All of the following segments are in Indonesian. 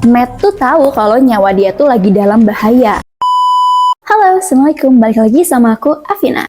Matt tuh tahu kalau nyawa dia tuh lagi dalam bahaya. Halo, Assalamualaikum. Balik lagi sama aku, Afina.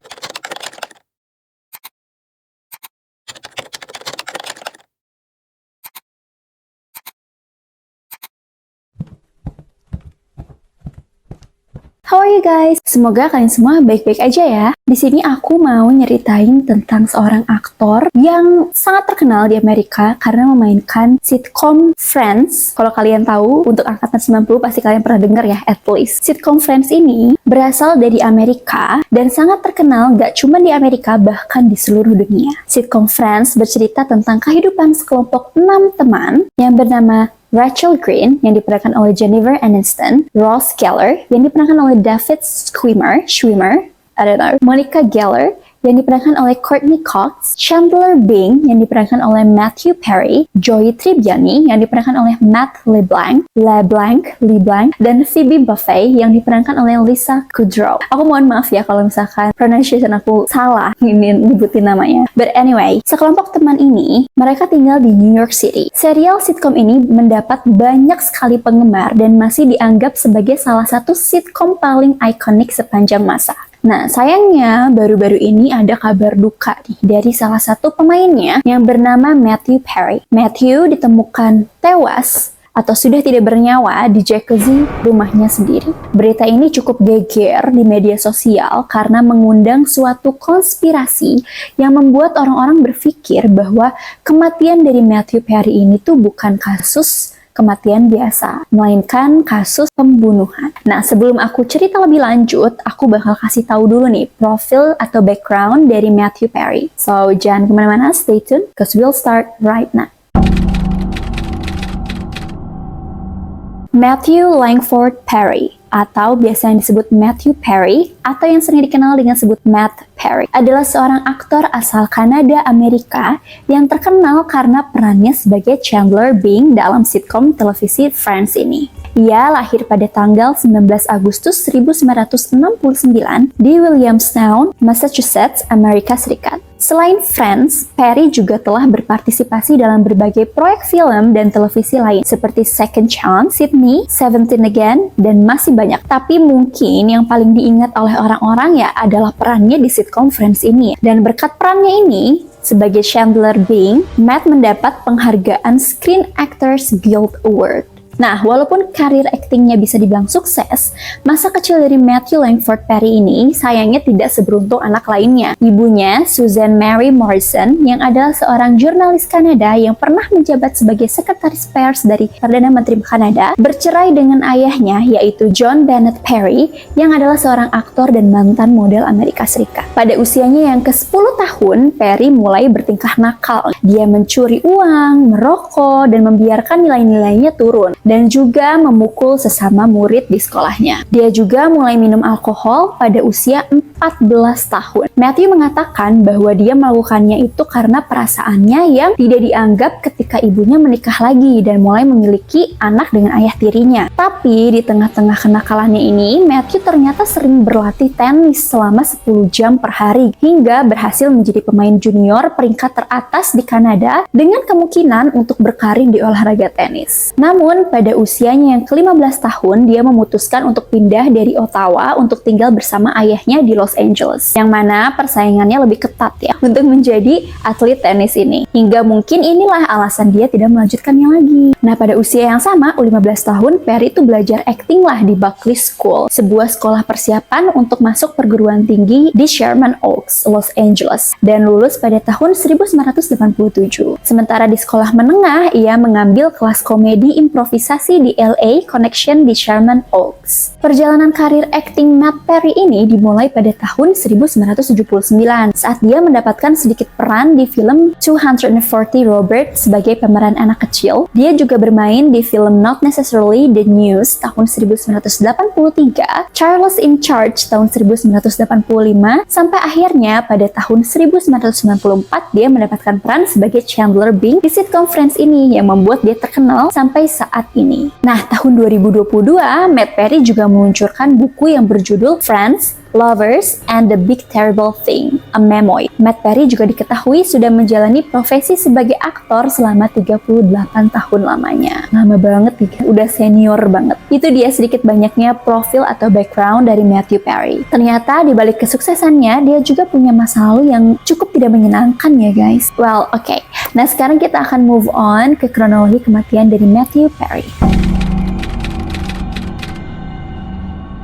How are you guys? Semoga kalian semua baik-baik aja ya. Di sini aku mau nyeritain tentang seorang aktor yang sangat terkenal di Amerika karena memainkan sitcom Friends. Kalau kalian tahu, untuk angkatan 90 pasti kalian pernah dengar ya, at least. Sitcom Friends ini berasal dari Amerika dan sangat terkenal gak cuma di Amerika, bahkan di seluruh dunia. Sitcom Friends bercerita tentang kehidupan sekelompok 6 teman yang bernama Rachel Green yang diperankan oleh Jennifer Aniston, Ross Geller yang diperankan oleh David Schwimmer, I don't know, Monica Geller yang diperankan oleh Courtney Cox, Chandler Bing yang diperankan oleh Matthew Perry, Joey Tribbiani yang diperankan oleh Matt LeBlanc, dan Phoebe Buffay yang diperankan oleh Lisa Kudrow. Aku mohon maaf ya kalau misalkan pronunciation aku salah ini nyebutin namanya. But anyway, sekelompok teman ini, mereka tinggal di New York City. Serial sitcom ini mendapat banyak sekali penggemar dan masih dianggap sebagai salah satu sitcom paling ikonik sepanjang masa. Nah, sayangnya baru-baru ini ada kabar duka nih dari salah satu pemainnya yang bernama Matthew Perry. Matthew ditemukan tewas atau sudah tidak bernyawa di jacuzzi rumahnya sendiri. Berita ini cukup geger di media sosial karena mengundang suatu konspirasi yang membuat orang-orang berpikir bahwa kematian dari Matthew Perry ini tuh bukan kasus kematian biasa, melainkan kasus pembunuhan. Nah, sebelum aku cerita lebih lanjut, aku bakal kasih tahu dulu nih profil atau background dari Matthew Perry. So, jangan kemana-mana, stay tuned, cause we'll start right now. Matthew Langford Perry, atau biasa yang disebut Matthew Perry, atau yang sering dikenal dengan sebut Matt Perry, adalah seorang aktor asal Kanada, Amerika, yang terkenal karena perannya sebagai Chandler Bing dalam sitcom televisi Friends ini. Ia lahir pada tanggal 19 Agustus 1969 di Williamstown, Massachusetts, Amerika Serikat. Selain Friends, Perry juga telah berpartisipasi dalam berbagai proyek film dan televisi lain seperti Second Chance, Sydney, 17 Again, dan masih banyak. Tapi mungkin yang paling diingat oleh orang-orang ya adalah perannya di sitcom Friends ini. Dan berkat perannya ini, sebagai Chandler Bing, Matt mendapat penghargaan Screen Actors Guild Award. Nah, walaupun karir aktingnya bisa dibilang sukses, masa kecil dari Matthew Langford Perry ini sayangnya tidak seberuntung anak lainnya. Ibunya, Susan Mary Morrison, yang adalah seorang jurnalis Kanada yang pernah menjabat sebagai sekretaris pers dari Perdana Menteri Kanada, bercerai dengan ayahnya, yaitu John Bennett Perry, yang adalah seorang aktor dan mantan model Amerika Serikat. Pada usianya yang ke-10 tahun, Perry mulai bertingkah nakal. Dia mencuri uang, merokok, dan membiarkan nilai-nilainya turun, dan juga memukul sesama murid di sekolahnya. Dia juga mulai minum alkohol pada usia 14 tahun. Matthew mengatakan bahwa dia melakukannya itu karena perasaannya yang tidak dianggap ketika ibunya menikah lagi dan mulai memiliki anak dengan ayah tirinya. Tapi di tengah-tengah kenakalannya ini, Matthew ternyata sering berlatih tenis selama 10 jam per hari hingga berhasil menjadi pemain junior peringkat teratas di Kanada dengan kemungkinan untuk berkarir di olahraga tenis. Namun, pada usianya yang ke-15 tahun, dia memutuskan untuk pindah dari Ottawa untuk tinggal bersama ayahnya di Los Angeles, yang mana persaingannya lebih ketat ya untuk menjadi atlet tenis ini. Hingga mungkin inilah alasan dia tidak melanjutkannya lagi. Nah, pada usia yang sama, 15 tahun, Perry itu belajar acting lah di Buckley School, sebuah sekolah persiapan untuk masuk perguruan tinggi di Sherman Oaks, Los Angeles, dan lulus pada tahun 1987. Sementara di sekolah menengah, ia mengambil kelas komedi improvisasi di LA Connection di Sherman Oaks. Perjalanan karir akting Matt Perry ini dimulai pada tahun 1979 saat dia mendapatkan sedikit peran di film 240 Robert sebagai pemeran anak kecil. Dia juga bermain di film Not Necessarily the News tahun 1983, Charles in Charge tahun 1985, sampai akhirnya pada tahun 1994 dia mendapatkan peran sebagai Chandler Bing di sitcom Friends ini yang membuat dia terkenal sampai saat ini. Nah, tahun 2022, Matt Perry juga meluncurkan buku yang berjudul Friends, Lovers, and the Big Terrible Thing. Memoy. Matt Perry juga diketahui sudah menjalani profesi sebagai aktor selama 38 tahun lamanya. Lama banget nih, udah senior banget. Itu dia sedikit banyaknya profil atau background dari Matthew Perry. Ternyata di balik kesuksesannya, dia juga punya masa lalu yang cukup tidak menyenangkan ya guys. Well, oke. Nah sekarang kita akan move on ke kronologi kematian dari Matthew Perry.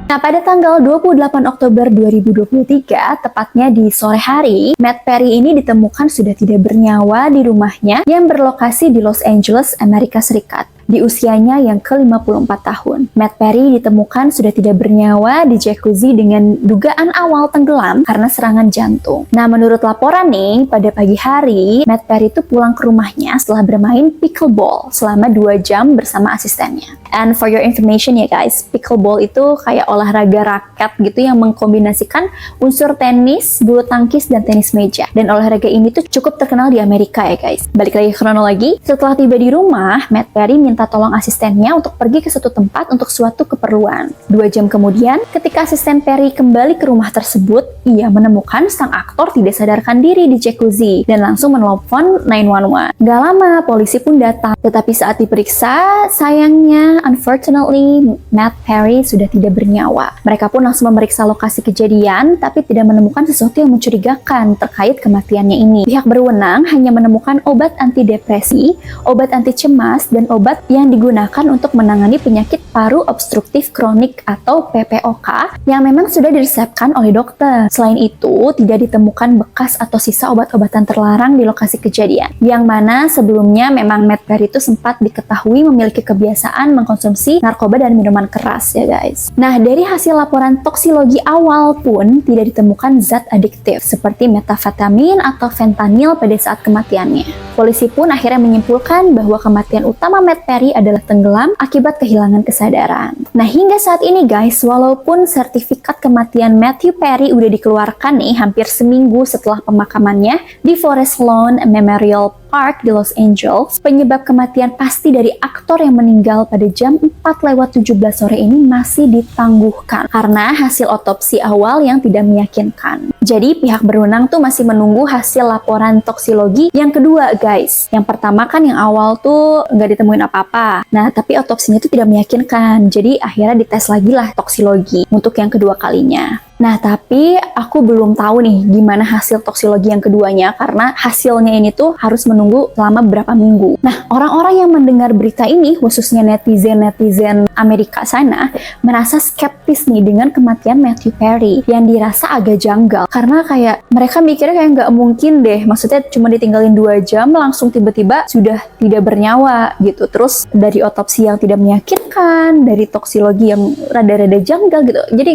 Nah, pada tanggal 28 Oktober 2023, tepatnya di sore hari, Matt Perry ini ditemukan sudah tidak bernyawa di rumahnya yang berlokasi di Los Angeles, Amerika Serikat. Di usianya yang ke-54 tahun. Matt Perry ditemukan sudah tidak bernyawa di jacuzzi dengan dugaan awal tenggelam karena serangan jantung. Nah, menurut laporan nih, pada pagi hari, Matt Perry itu pulang ke rumahnya setelah bermain pickleball selama 2 jam bersama asistennya. And for your information ya guys, pickleball itu kayak olahraga raket gitu yang mengkombinasikan unsur tenis, bulu tangkis, dan tenis meja. Dan olahraga ini tuh cukup terkenal di Amerika ya guys. Balik lagi ke kronologi, setelah tiba di rumah, Matt Perry minta tolong asistennya untuk pergi ke suatu tempat untuk suatu keperluan. 2 jam kemudian, ketika asisten Perry kembali ke rumah tersebut, ia menemukan sang aktor tidak sadarkan diri di jacuzzi dan langsung menelpon 911. Gak lama, polisi pun datang. Tetapi saat diperiksa, sayangnya, unfortunately, Matt Perry sudah tidak bernyawa. Mereka pun langsung memeriksa lokasi kejadian, tapi tidak menemukan sesuatu yang mencurigakan terkait kematiannya ini. Pihak berwenang hanya menemukan obat antidepresi, obat anti cemas, dan obat yang digunakan untuk menangani penyakit paru obstruktif kronik atau PPOK yang memang sudah diresepkan oleh dokter. Selain itu, tidak ditemukan bekas atau sisa obat-obatan terlarang di lokasi kejadian, yang mana sebelumnya memang Matt Perry itu sempat diketahui memiliki kebiasaan mengkonsumsi narkoba dan minuman keras ya guys. Nah, dari hasil laporan toksologi awal pun tidak ditemukan zat adiktif seperti metafetamin atau fentanyl pada saat kematiannya. Polisi pun akhirnya menyimpulkan bahwa kematian utama Matt Perry adalah tenggelam akibat kehilangan kesadaran. Nah, hingga saat ini guys, walaupun sertifikat kematian Matthew Perry udah dikeluarkan nih hampir seminggu setelah pemakamannya di Forest Lawn Memorial Park di Los Angeles, penyebab kematian pasti dari aktor yang meninggal pada jam 4:17 sore ini masih ditangguhkan karena hasil otopsi awal yang tidak meyakinkan. Jadi pihak berwenang tuh masih menunggu hasil laporan toksologi yang kedua guys. Yang pertama kan yang awal tuh nggak ditemuin apa-apa. Nah, tapi otopsinya tuh tidak meyakinkan. Jadi akhirnya dites lagi lah toksologi untuk yang kedua kalinya. Nah, tapi aku belum tahu nih gimana hasil toksologi yang keduanya karena hasilnya ini tuh harus menunggu selama beberapa minggu. Nah, orang-orang yang mendengar berita ini, khususnya netizen Amerika sana, merasa skeptis nih dengan kematian Matthew Perry yang dirasa agak janggal. Karena kayak mereka mikirnya kayak nggak mungkin deh, maksudnya cuma ditinggalin 2 jam langsung tiba-tiba sudah tidak bernyawa gitu. Terus dari otopsi yang tidak meyakinkan, dari toksologi yang rada-rada janggal gitu. Jadi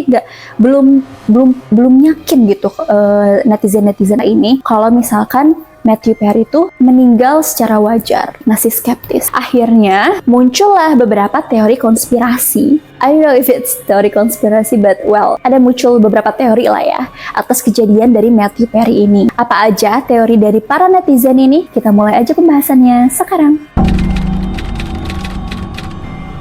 belum yakin gitu netizen ini kalau misalkan Matthew Perry itu meninggal secara wajar, masih skeptis. Akhirnya muncullah beberapa teori konspirasi. I don't know if it's teori konspirasi, but well, ada muncul beberapa teori lah ya atas kejadian dari Matthew Perry ini. Apa aja teori dari para netizen ini? Kita mulai aja pembahasannya sekarang.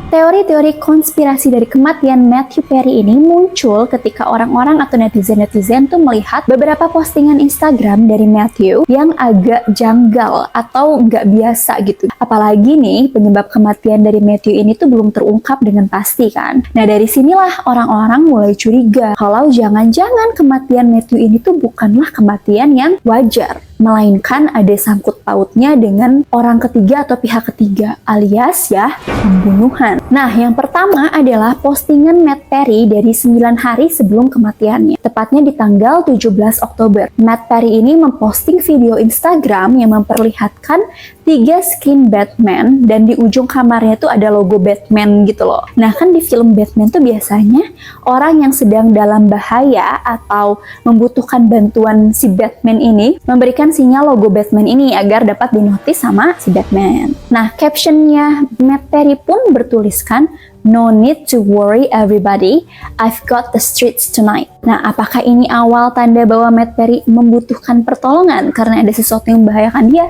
Teori-teori konspirasi dari kematian Matthew Perry ini muncul ketika orang-orang atau netizen tuh melihat beberapa postingan Instagram dari Matthew yang agak janggal atau nggak biasa gitu. Apalagi nih penyebab kematian dari Matthew ini tuh belum terungkap dengan pasti kan. Nah, dari sinilah orang-orang mulai curiga kalau jangan-jangan kematian Matthew ini tuh bukanlah kematian yang wajar, melainkan ada sangkut pautnya dengan orang ketiga atau pihak ketiga alias ya pembunuhan. Nah, yang pertama adalah postingan Matt Perry dari 9 hari sebelum kematiannya, tepatnya di tanggal 17 Oktober. Matt Perry ini memposting video Instagram yang memperlihatkan 3 skin Batman dan di ujung kamarnya tuh ada logo Batman gitu loh. Nah, kan di film Batman tuh biasanya orang yang sedang dalam bahaya atau membutuhkan bantuan si Batman ini memberikan sinyal logo Batman ini agar dapat dinotis sama si Batman. Nah, captionnya Matt Perry pun bertuliskan, "No need to worry everybody, I've got the streets tonight." Nah, apakah ini awal tanda bahwa Matt Perry membutuhkan pertolongan karena ada sesuatu yang membahayakan dia?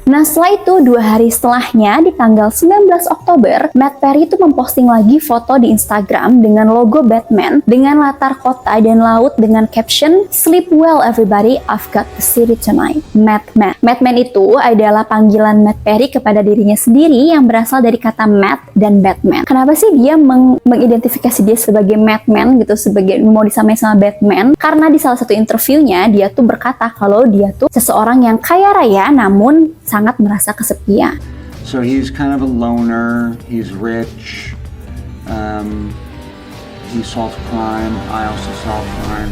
Nah setelah itu 2 hari setelahnya di tanggal 19 Oktober, Matt Perry itu memposting lagi foto di Instagram dengan logo Batman dengan latar kota dan laut dengan caption "Sleep well everybody, I've got the city tonight." Madman. Madman itu adalah panggilan Matt Perry kepada dirinya sendiri yang berasal dari kata Matt dan Batman. Kenapa sih dia mengidentifikasi dia sebagai Madman gitu, sebagai mau disamain sama Batman? Karena di salah satu interviewnya dia tuh berkata kalau dia tuh seseorang yang kaya raya namun sangat merasa kesepian. So he's kind of a loner, he's rich, he solves crime, I also solve crime.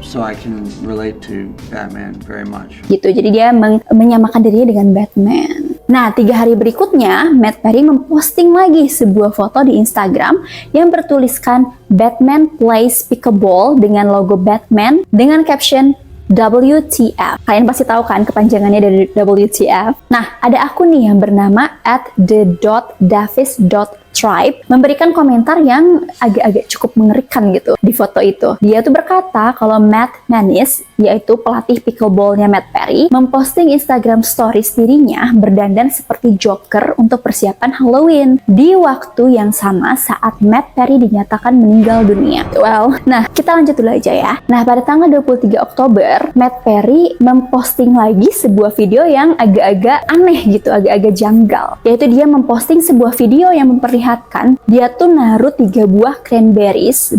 So I can relate to Batman very much. Gitu, jadi dia menyamakan dirinya dengan Batman. Nah, 3 hari berikutnya, Matt Perry memposting lagi sebuah foto di Instagram yang bertuliskan Batman plays pickleball dengan logo Batman dengan caption WTF. Kalian pasti tahu kan kepanjangannya dari WTF. Nah, ada akun nih yang bernama @the.davis.tribe memberikan komentar yang agak-agak cukup mengerikan gitu di foto itu. Dia tuh berkata kalau Matt Manis, yaitu pelatih pickleballnya Matt Perry, memposting Instagram stories dirinya berdandan seperti Joker untuk persiapan Halloween di waktu yang sama saat Matt Perry dinyatakan meninggal dunia. Well, nah kita lanjut dulu aja ya. Nah, pada tanggal 23 Oktober, Matt Perry memposting lagi sebuah video yang agak-agak aneh gitu, agak-agak janggal. Yaitu dia memposting sebuah video yang memperlihatkan dia tuh naruh 3 buah cranberries,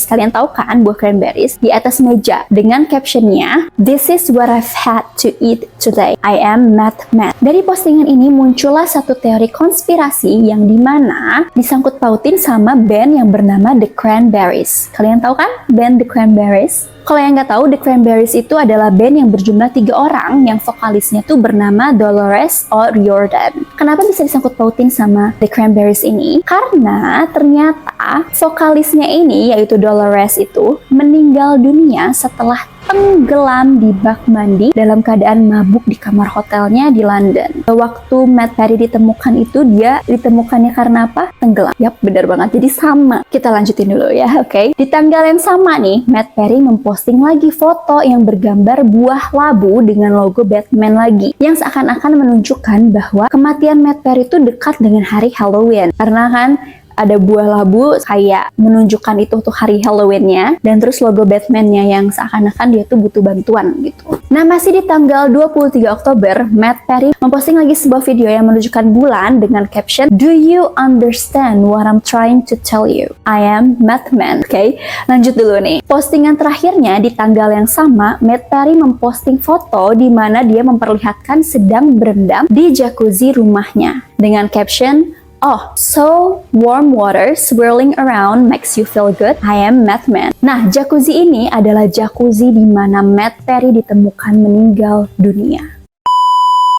kalian tahu kan buah cranberries, di atas meja dengan captionnya, "This is what I've had to eat today. I am Matt Man." Dari postingan ini muncullah satu teori konspirasi yang dimana disangkut pautin sama band yang bernama The Cranberries. Kalian tahu kan band The Cranberries? Kalau yang nggak tahu, The Cranberries itu adalah band yang berjumlah 3 orang yang vokalisnya tuh bernama Dolores O'Riordan. Kenapa bisa disangkut pautin sama The Cranberries ini? Karena ternyata vokalisnya ini, yaitu Dolores itu, meninggal dunia setelah tenggelam di bak mandi dalam keadaan mabuk di kamar hotelnya di London. Waktu Matt Perry ditemukan itu, dia ditemukannya karena apa? Tenggelam. Yap, benar banget. Jadi sama. Kita lanjutin dulu ya, oke? Di tanggal yang sama nih, Matt Perry memposting lagi foto yang bergambar buah labu dengan logo Batman lagi, yang seakan-akan menunjukkan bahwa kematian Matt Perry itu dekat dengan hari Halloween. Karena kan ada buah labu kayak menunjukkan itu untuk hari Halloween-nya, dan terus logo Batman-nya yang seakan-akan dia tuh butuh bantuan gitu. Nah, masih di tanggal 23 Oktober, Matt Perry memposting lagi sebuah video yang menunjukkan bulan dengan caption, "Do you understand what I'm trying to tell you? I am Matt Man." Oke, lanjut dulu nih. Postingan terakhirnya di tanggal yang sama, Matt Perry memposting foto di mana dia memperlihatkan sedang berendam di jacuzzi rumahnya dengan caption, "Oh, so warm water swirling around makes you feel good. I am Matt Man." Nah, jacuzzi ini adalah jacuzzi di mana Matt Perry ditemukan meninggal dunia.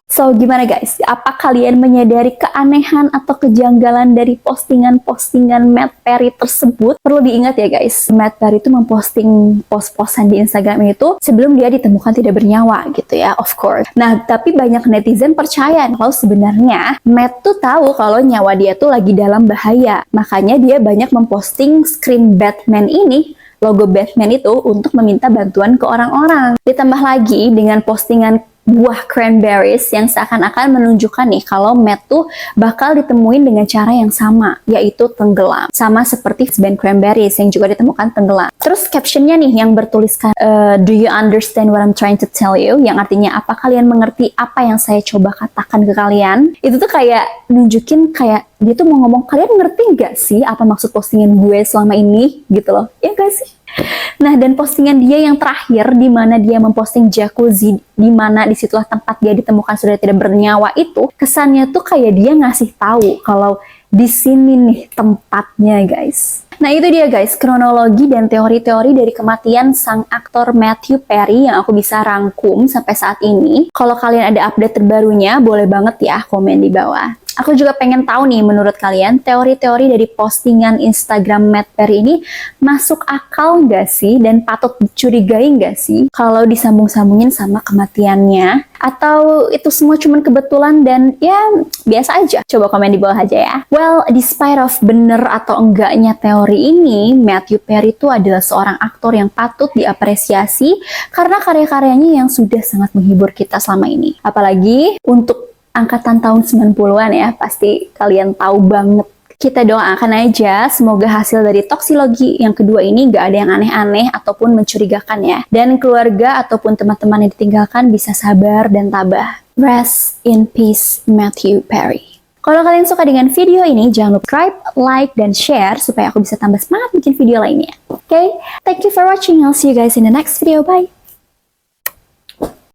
So, gimana guys? Apa kalian menyadari keanehan atau kejanggalan dari postingan-postingan Matt Perry tersebut? Perlu diingat ya guys, Matt Perry itu memposting post-postan di Instagram itu sebelum dia ditemukan tidak bernyawa gitu ya, of course. Nah, tapi banyak netizen percaya kalau sebenarnya Matt tuh tahu kalau nyawa dia tuh lagi dalam bahaya. Makanya dia banyak memposting screen Batman ini, logo Batman itu, untuk meminta bantuan ke orang-orang. Ditambah lagi dengan postingan buah cranberries yang seakan-akan menunjukkan nih kalau Matt tuh bakal ditemuin dengan cara yang sama, yaitu tenggelam. Sama seperti band Cranberries yang juga ditemukan tenggelam. Terus captionnya nih yang bertuliskan, "Do you understand what I'm trying to tell you?" Yang artinya, apa kalian mengerti apa yang saya coba katakan ke kalian? Itu tuh kayak nunjukin kayak dia tuh mau ngomong, kalian ngerti nggak sih apa maksud postingan gue selama ini? Gitu loh. Ya gak sih? Nah, dan postingan dia yang terakhir di mana dia memposting jacuzzi di mana disitulah tempat dia ditemukan sudah tidak bernyawa itu, kesannya tuh kayak dia ngasih tahu kalau di sini nih tempatnya guys. Nah, itu dia guys, kronologi dan teori-teori dari kematian sang aktor Matthew Perry yang aku bisa rangkum sampai saat ini. Kalau kalian ada update terbarunya, boleh banget ya komen di bawah. Aku juga pengen tahu nih menurut kalian teori-teori dari postingan Instagram Matt Perry ini masuk akal nggak sih dan patut dicurigai nggak sih kalau disambung-sambungin sama kematiannya? Atau itu semua cuman kebetulan dan ya biasa aja? Coba komen di bawah aja ya. Well, despite of bener atau enggaknya teori ini, Matthew Perry itu adalah seorang aktor yang patut diapresiasi karena karya-karyanya yang sudah sangat menghibur kita selama ini. Apalagi untuk angkatan tahun 90-an ya, pasti kalian tahu banget. Kita doakan aja semoga hasil dari toksilogi yang kedua ini gak ada yang aneh-aneh ataupun mencurigakan ya. Dan keluarga ataupun teman-teman yang ditinggalkan bisa sabar dan tabah. Rest in peace, Matthew Perry. Kalau kalian suka dengan video ini, jangan lupa subscribe, like, dan share supaya aku bisa tambah semangat bikin video lainnya. Okay? Thank you for watching. I'll see you guys in the next video. Bye!